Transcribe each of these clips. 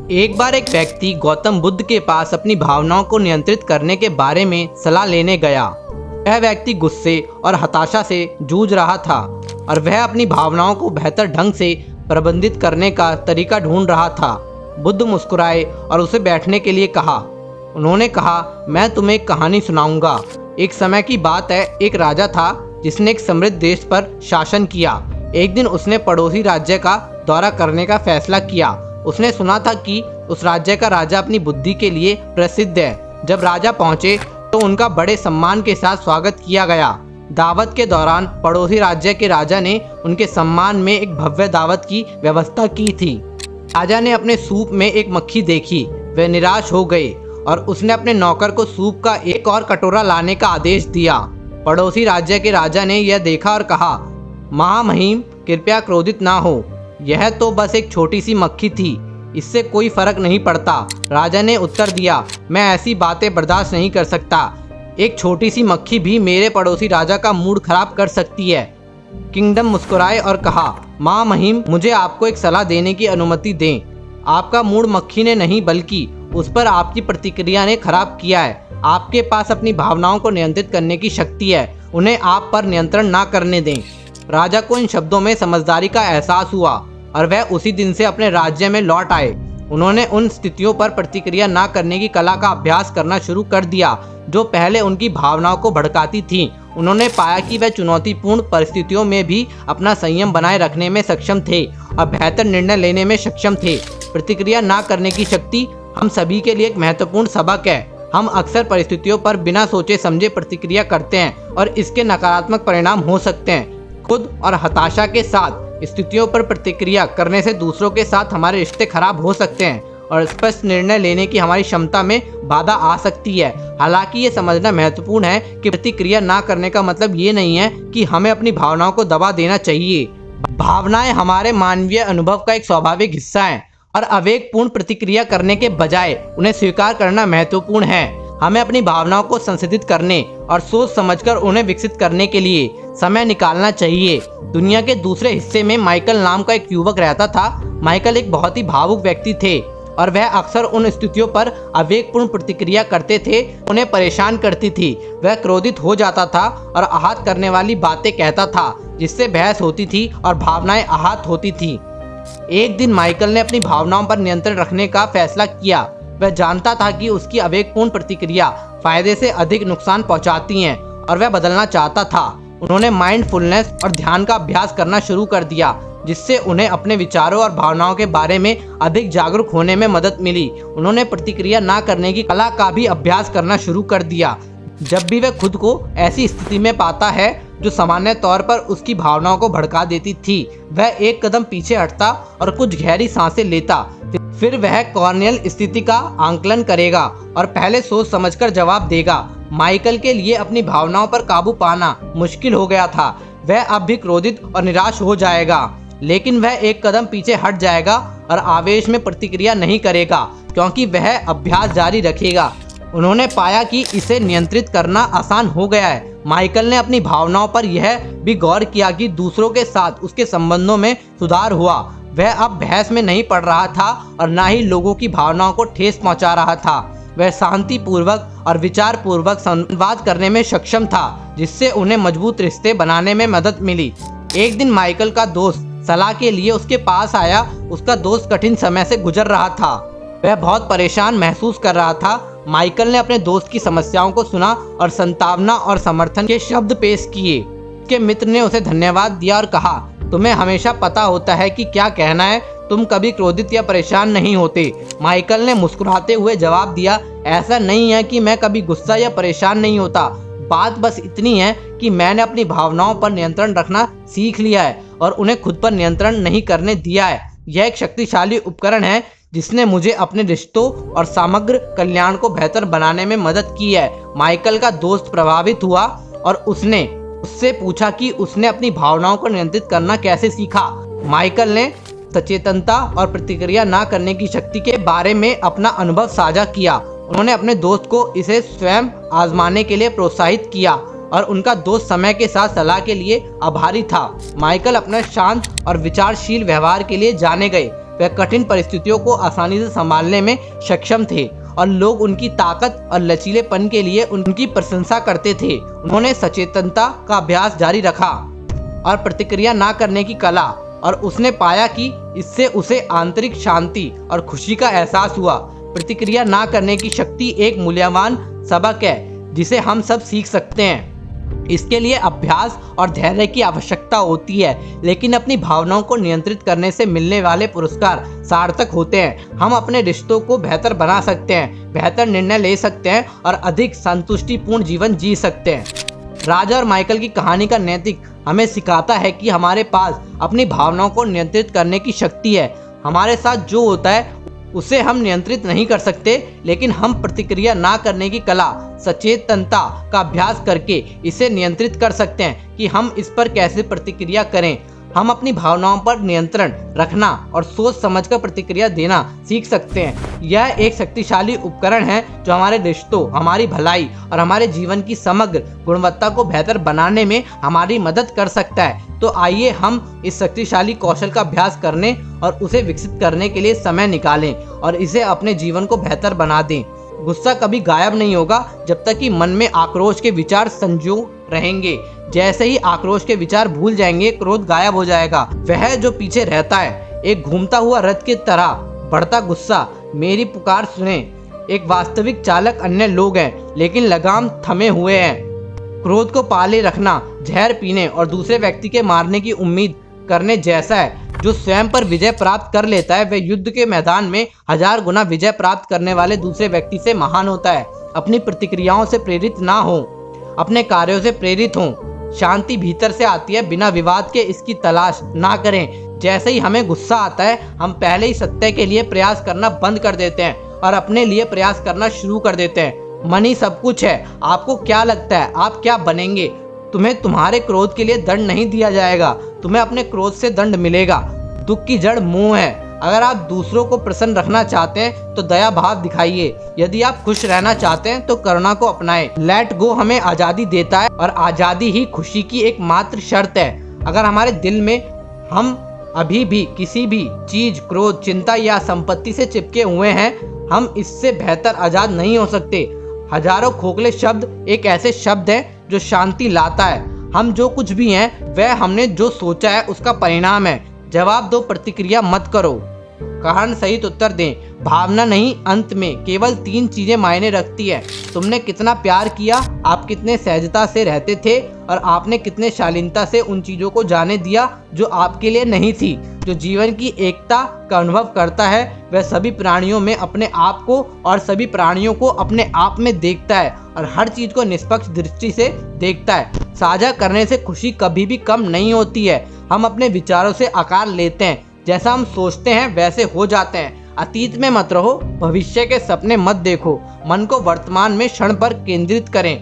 एक बार एक व्यक्ति गौतम बुद्ध के पास अपनी भावनाओं को नियंत्रित करने के बारे में सलाह लेने गया। वह व्यक्ति गुस्से और हताशा से जूझ रहा था और वह अपनी भावनाओं को बेहतर ढंग से प्रबंधित करने का तरीका ढूंढ रहा था। बुद्ध मुस्कुराए और उसे बैठने के लिए कहा। उन्होंने कहा, मैं तुम्हें एक कहानी सुनाऊंगा। एक समय की बात है, एक राजा था जिसने एक समृद्ध देश पर शासन किया। एक दिन उसने पड़ोसी राज्य का दौरा करने का फैसला किया। उसने सुना था कि उस राज्य का राजा अपनी बुद्धि के लिए प्रसिद्ध है। जब राजा पहुंचे तो उनका बड़े सम्मान के साथ स्वागत किया गया। दावत के दौरान पड़ोसी राज्य के राजा ने उनके सम्मान में एक भव्य दावत की व्यवस्था की थी। राजा ने अपने सूप में एक मक्खी देखी। वह निराश हो गए और उसने अपने नौकर को सूप का एक और कटोरा लाने का आदेश दिया। पड़ोसी राज्य के राजा ने यह देखा और कहा, महामहिम, कृपया क्रोधित ना हो। यह तो बस एक छोटी सी मक्खी थी, इससे कोई फर्क नहीं पड़ता। राजा ने उत्तर दिया, मैं ऐसी बातें बर्दाश्त नहीं कर सकता। एक छोटी सी मक्खी भी मेरे पड़ोसी राजा का मूड खराब कर सकती है। किंगडम मुस्कुराए और कहा, माँ महिम, मुझे आपको एक सलाह देने की अनुमति दें। आपका मूड मक्खी ने नहीं बल्कि उस पर आपकी प्रतिक्रिया ने खराब किया है। आपके पास अपनी भावनाओं को नियंत्रित करने की शक्ति है, उन्हें आप पर नियंत्रण ना करने दें। राजा को इन शब्दों में समझदारी का एहसास हुआ और वह उसी दिन से अपने राज्य में लौट आए। उन्होंने उन स्थितियों पर प्रतिक्रिया ना करने की कला का अभ्यास करना शुरू कर दिया जो पहले उनकी भावनाओं को भड़काती थीं। उन्होंने पाया कि वह चुनौतीपूर्ण परिस्थितियों में भी अपना संयम बनाए रखने में सक्षम थे और बेहतर निर्णय लेने में सक्षम थे। प्रतिक्रिया ना करने की शक्ति हम सभी के लिए एक महत्वपूर्ण सबक है। हम अक्सर परिस्थितियों पर बिना सोचे समझे प्रतिक्रिया करते हैं और इसके नकारात्मक परिणाम हो सकते हैं। खुद और हताशा के साथ स्थितियों पर प्रतिक्रिया करने से दूसरों के साथ हमारे रिश्ते खराब हो सकते हैं और स्पष्ट निर्णय लेने की हमारी क्षमता में बाधा आ सकती है। हालांकि ये समझना महत्वपूर्ण है कि प्रतिक्रिया ना करने का मतलब ये नहीं है कि हमें अपनी भावनाओं को दबा देना चाहिए। भावनाएं हमारे मानवीय अनुभव का एक स्वाभाविक हिस्सा हैं और आवेगपूर्ण प्रतिक्रिया करने के बजाय उन्हें स्वीकार करना महत्वपूर्ण है। हमें अपनी भावनाओं को संशोधित करने और सोच समझकर उन्हें विकसित करने के लिए समय निकालना चाहिए। दुनिया के दूसरे हिस्से में माइकल नाम का एक युवक रहता था। माइकल एक बहुत ही भावुक व्यक्ति थे और वह अक्सर उन स्थितियों पर आवेगपूर्ण प्रतिक्रिया करते थे, उन्हें परेशान करती थी। वह क्रोधित हो जाता था और आहत करने वाली बातें कहता था, जिससे बहस होती थी और भावनाएं आहत होती थी। एक दिन माइकल ने अपनी भावनाओं पर नियंत्रण रखने का फैसला किया। वह जानता था कि उसकी आवेगपूर्ण प्रतिक्रिया फायदे से अधिक नुकसान पहुंचाती हैं और वह बदलना चाहता था। उन्होंने माइंडफुलनेस और ध्यान का अभ्यास करना शुरू कर दिया, जिससे उन्हें अपने विचारों और भावनाओं के बारे में अधिक जागरूक होने में मदद मिली। उन्होंने प्रतिक्रिया ना करने की कला का भी अभ्यास करना शुरू कर दिया। जब भी वह खुद को ऐसी स्थिति में पाता है जो सामान्य तौर पर उसकी भावनाओं को भड़का देती थी, वह एक कदम पीछे हटता और कुछ गहरी सांसें लेता। फिर वह कॉर्नियल स्थिति का आंकलन करेगा और पहले सोच समझकर जवाब देगा। माइकल के लिए अपनी भावनाओं पर काबू पाना मुश्किल हो गया था। वह अब भी क्रोधित और निराश हो जाएगा, लेकिन वह एक कदम पीछे हट जाएगा और आवेश में प्रतिक्रिया नहीं करेगा, क्योंकि वह अभ्यास जारी रखेगा। उन्होंने पाया कि इसे नियंत्रित करना आसान हो गया है। माइकल ने अपनी भावनाओं पर यह भी गौर किया कि दूसरों के साथ उसके संबंधों में सुधार हुआ। वह अब बहस में नहीं पड़ रहा था और न ही लोगों की भावनाओं को ठेस पहुंचा रहा था। वह शांतिपूर्वक और विचारपूर्वक संवाद करने में सक्षम था, जिससे उन्हें मजबूत रिश्ते बनाने में मदद मिली। एक दिन माइकल का दोस्त सलाह के लिए उसके पास आया। उसका दोस्त कठिन समय से गुजर रहा था। वह बहुत परेशान महसूस कर रहा था। माइकल ने अपने दोस्त की समस्याओं को सुना और सांत्वना और समर्थन के शब्द पेश किए। उसके मित्र ने उसे धन्यवाद दिया और कहा, तुम्हें हमेशा पता होता है कि क्या कहना है, तुम कभी क्रोधित या परेशान नहीं होते। माइकल ने मुस्कुराते हुए जवाब दिया, ऐसा नहीं है कि मैं कभी गुस्सा या परेशान नहीं होता। बात बस इतनी है कि मैंने अपनी भावनाओं पर नियंत्रण रखना सीख लिया है और उन्हें खुद पर नियंत्रण नहीं करने दिया है। यह एक शक्तिशाली उपकरण है जिसने मुझे अपने रिश्तों और समग्र कल्याण को बेहतर बनाने में मदद की है। माइकल का दोस्त प्रभावित हुआ और उसने उससे पूछा कि उसने अपनी भावनाओं को नियंत्रित करना कैसे सीखा। माइकल ने सचेतनता और प्रतिक्रिया ना करने की शक्ति के बारे में अपना अनुभव साझा किया। उन्होंने अपने दोस्त को इसे स्वयं आजमाने के लिए प्रोत्साहित किया और उनका दोस्त समय के साथ सलाह के लिए आभारी था। माइकल अपने शांत और विचारशील व्यवहार के लिए जाने गए। वह कठिन परिस्थितियों को आसानी से संभालने में सक्षम थे और लोग उनकी ताकत और लचीलेपन के लिए उनकी प्रशंसा करते थे। उन्होंने सचेतनता का अभ्यास जारी रखा और प्रतिक्रिया ना करने की कला, और उसने पाया कि इससे उसे आंतरिक शांति और खुशी का एहसास हुआ। प्रतिक्रिया ना करने की शक्ति एक मूल्यवान सबक है जिसे हम सब सीख सकते हैं। इसके लिए अभ्यास और धैर्य की आवश्यकता होती है, लेकिन अपनी भावनाओं को नियंत्रित करने से मिलने वाले पुरस्कार सार्थक होते हैं। हम अपने रिश्तों को बेहतर बना सकते हैं, बेहतर निर्णय ले सकते हैं और अधिक संतुष्टिपूर्ण जीवन जी सकते हैं। राजा और माइकल की कहानी का नैतिक हमें सिखाता है कि हमारे पास अपनी भावनाओं को नियंत्रित करने की शक्ति है। हमारे साथ जो होता है उसे हम नियंत्रित नहीं कर सकते, लेकिन हम प्रतिक्रिया ना करने की कला, सचेतनता का अभ्यास करके इसे नियंत्रित कर सकते हैं कि हम इस पर कैसे प्रतिक्रिया करें। हम अपनी भावनाओं पर नियंत्रण रखना और सोच समझकर प्रतिक्रिया देना सीख सकते हैं। यह एक शक्तिशाली उपकरण है जो हमारे रिश्तों, हमारी भलाई और हमारे जीवन की समग्र गुणवत्ता को बेहतर बनाने में हमारी मदद कर सकता है। तो आइए हम इस शक्तिशाली कौशल का अभ्यास करने और उसे विकसित करने के लिए समय निकालें और इसे अपने जीवन को बेहतर बना दें। गुस्सा कभी गायब नहीं होगा जब तक कि मन में आक्रोश के विचार संजो रहेंगे। जैसे ही आक्रोश के विचार भूल जाएंगे, क्रोध गायब हो जाएगा। वह जो पीछे रहता है, एक घूमता हुआ रथ की तरह बढ़ता गुस्सा मेरी पुकार सुने। एक वास्तविक चालक अन्य लोग हैं, लेकिन लगाम थमे हुए हैं। क्रोध को पाले रखना जहर पीने और दूसरे व्यक्ति के मारने की उम्मीद करने जैसा है। जो स्वयं पर विजय प्राप्त कर लेता है वह युद्ध के मैदान में 1000 गुना विजय प्राप्त करने वाले दूसरे व्यक्ति से महान होता है। अपनी प्रतिक्रियाओं से प्रेरित ना हो, अपने कार्यों से प्रेरित हों। शांति भीतर से आती है, बिना विवाद के इसकी तलाश ना करें। जैसे ही हमें गुस्सा आता है, हम पहले ही सत्य के लिए प्रयास करना बंद कर देते हैं और अपने लिए प्रयास करना शुरू कर देते हैं। मन ही सब कुछ है। आपको क्या लगता है आप क्या बनेंगे? तुम्हें तुम्हारे क्रोध के लिए दंड नहीं दिया जाएगा, तुम्हें अपने क्रोध से दंड मिलेगा। दुख की जड़ मोह है। अगर आप दूसरों को प्रसन्न रखना चाहते हैं तो दया भाव दिखाइए। यदि आप खुश रहना चाहते हैं तो करुणा को अपनाएं। लेट गो हमें आज़ादी देता है और आज़ादी ही खुशी की एकमात्र शर्त है। अगर हमारे दिल में हम अभी भी किसी भी चीज, क्रोध, चिंता या संपत्ति से चिपके हुए हैं, हम इससे बेहतर आज़ाद नहीं हो सकते। हजारों खोखले शब्द एक ऐसे शब्द है जो शांति लाता है। हम जो कुछ भी हैं वह हमने जो सोचा है उसका परिणाम है। जवाब दो, प्रतिक्रिया मत करो। कारण सहित उत्तर दें। भावना नहीं, अंत में केवल 3 चीजें मायने रखती है। तुमने कितना प्यार किया, आप कितने सहजता से रहते थे और आपने कितने शालीनता से उन चीजों को जाने दिया जो आपके लिए नहीं थी। जो जीवन की एकता का अनुभव करता है वह सभी प्राणियों में अपने आप को और सभी प्राणियों को अपने आप में देखता है और हर चीज को निष्पक्ष दृष्टि से देखता है। साझा करने से खुशी कभी भी कम नहीं होती है। हम अपने विचारों से आकार लेते हैं। जैसा हम सोचते हैं वैसे हो जाते हैं। अतीत में मत रहो, भविष्य के सपने मत देखो। मन को वर्तमान में क्षण पर केंद्रित करें।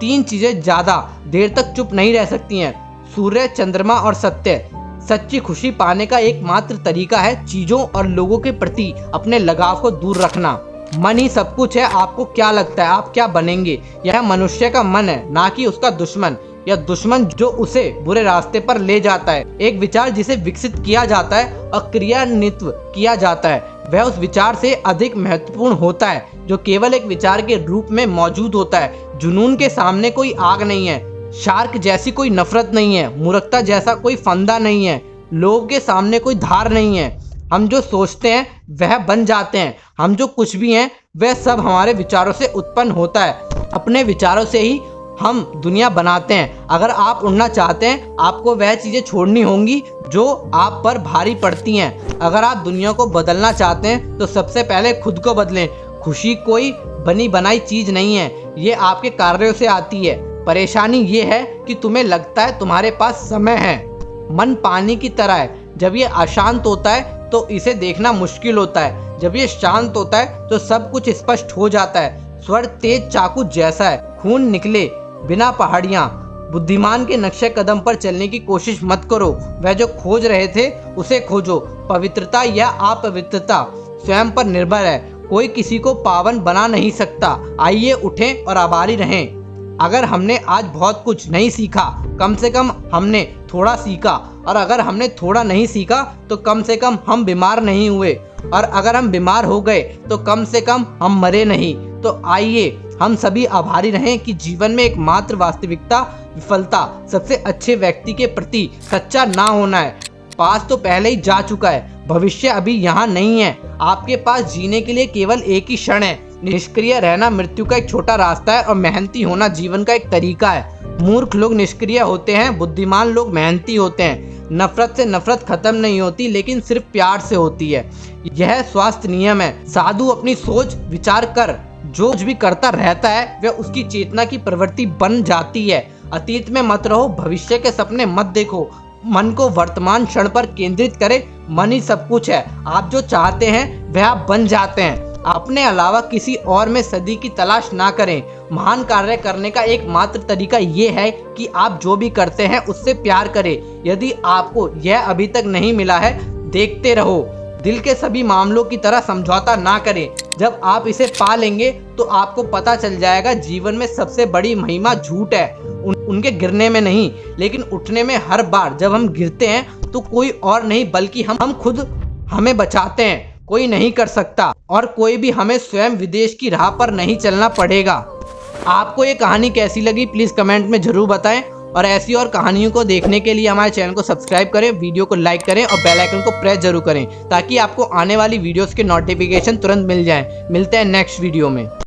3 चीजें ज्यादा देर तक चुप नहीं रह सकती हैं, सूर्य, चंद्रमा और सत्य। सच्ची खुशी पाने का एकमात्र तरीका है चीजों और लोगों के प्रति अपने लगाव को दूर रखना। मन ही सब कुछ है। आपको क्या लगता है आप क्या बनेंगे? यह मनुष्य का मन है, ना कि उसका दुश्मन या दुश्मन जो उसे बुरे रास्ते पर ले जाता है। एक विचार जिसे विकसित किया जाता है और क्रियान्वित किया जाता है वह उस विचार से अधिक महत्वपूर्ण होता है जो केवल एक विचार के रूप में मौजूद होता है। जुनून के सामने कोई आग नहीं है, शार्क जैसी कोई नफरत नहीं है, मूर्खता जैसा कोई फंदा नहीं है, लोभ के सामने कोई धार नहीं है। हम जो सोचते हैं वह बन जाते हैं। हम जो कुछ भी हैं वह सब हमारे विचारों से उत्पन्न होता है। अपने विचारों से ही हम दुनिया बनाते हैं। अगर आप उड़ना चाहते हैं आपको वह चीज़ें छोड़नी होंगी जो आप पर भारी पड़ती हैं। अगर आप दुनिया को बदलना चाहते हैं तो सबसे पहले खुद को बदलें। खुशी कोई बनी बनाई चीज़ नहीं है, ये आपके कार्यों से आती है। परेशानी ये है कि तुम्हें लगता है तुम्हारे पास समय है। मन पानी की तरह है, जब ये अशांत होता है तो इसे देखना मुश्किल होता है, जब ये शांत होता है तो सब कुछ स्पष्ट हो जाता है। स्वर तेज चाकू जैसा है, खून निकले बिना पहाड़ियाँ। बुद्धिमान के नक्शे कदम पर चलने की कोशिश मत करो, वह जो खोज रहे थे उसे खोजो। पवित्रता या अपवित्रता स्वयं पर निर्भर है, कोई किसी को पावन बना नहीं सकता। आइए उठें और आभारी रहें। अगर हमने आज बहुत कुछ नहीं सीखा, कम से कम हमने थोड़ा सीखा, और अगर हमने थोड़ा नहीं सीखा तो कम से कम हम बीमार नहीं हुए, और अगर हम बीमार हो गए तो कम से कम हम मरे नहीं। तो आइए हम सभी आभारी रहें कि जीवन में एकमात्र वास्तविकता विफलता सबसे अच्छे व्यक्ति के प्रति सच्चा ना होना है। पास तो पहले ही जा चुका है, भविष्य अभी यहाँ नहीं है। आपके पास जीने के लिए केवल एक ही क्षण है। निष्क्रिय रहना मृत्यु का एक छोटा रास्ता है और मेहनती होना जीवन का एक तरीका है। मूर्ख लोग निष्क्रिय होते हैं, बुद्धिमान लोग मेहनती होते हैं। नफरत से नफरत खत्म नहीं होती, लेकिन सिर्फ प्यार से होती है। यह स्वास्थ्य नियम है। साधु अपनी सोच विचार कर जो कुछ भी करता रहता है वह उसकी चेतना की प्रवृत्ति बन जाती है। अतीत में मत रहो, भविष्य के सपने मत देखो, मन को वर्तमान क्षण पर केंद्रित करें। मन ही सब कुछ है। आप जो चाहते हैं वह आप बन जाते हैं। अपने अलावा किसी और में सदी की तलाश ना करें। महान कार्य करने का एकमात्र तरीका ये है कि आप जो भी करते हैं उससे प्यार करें। यदि आपको यह अभी तक नहीं मिला है, देखते रहो। दिल के सभी मामलों की तरह समझौता ना करें। जब आप इसे पा लेंगे तो आपको पता चल जाएगा जीवन में सबसे बड़ी महिमा झूठ है, उनके गिरने में नहीं, लेकिन उठने में। हर बार जब हम गिरते हैं तो कोई और नहीं बल्कि हम खुद हमें बचाते हैं। कोई नहीं कर सकता और कोई भी हमें स्वयं विदेश की राह पर नहीं चलना पड़ेगा। आपको ये कहानी कैसी लगी प्लीज़ कमेंट में ज़रूर बताएं, और ऐसी और कहानियों को देखने के लिए हमारे चैनल को सब्सक्राइब करें, वीडियो को लाइक करें और बेल आइकन को प्रेस जरूर करें ताकि आपको आने वाली वीडियोस के नोटिफिकेशन तुरंत मिल जाएं। मिलते हैं नेक्स्ट वीडियो में।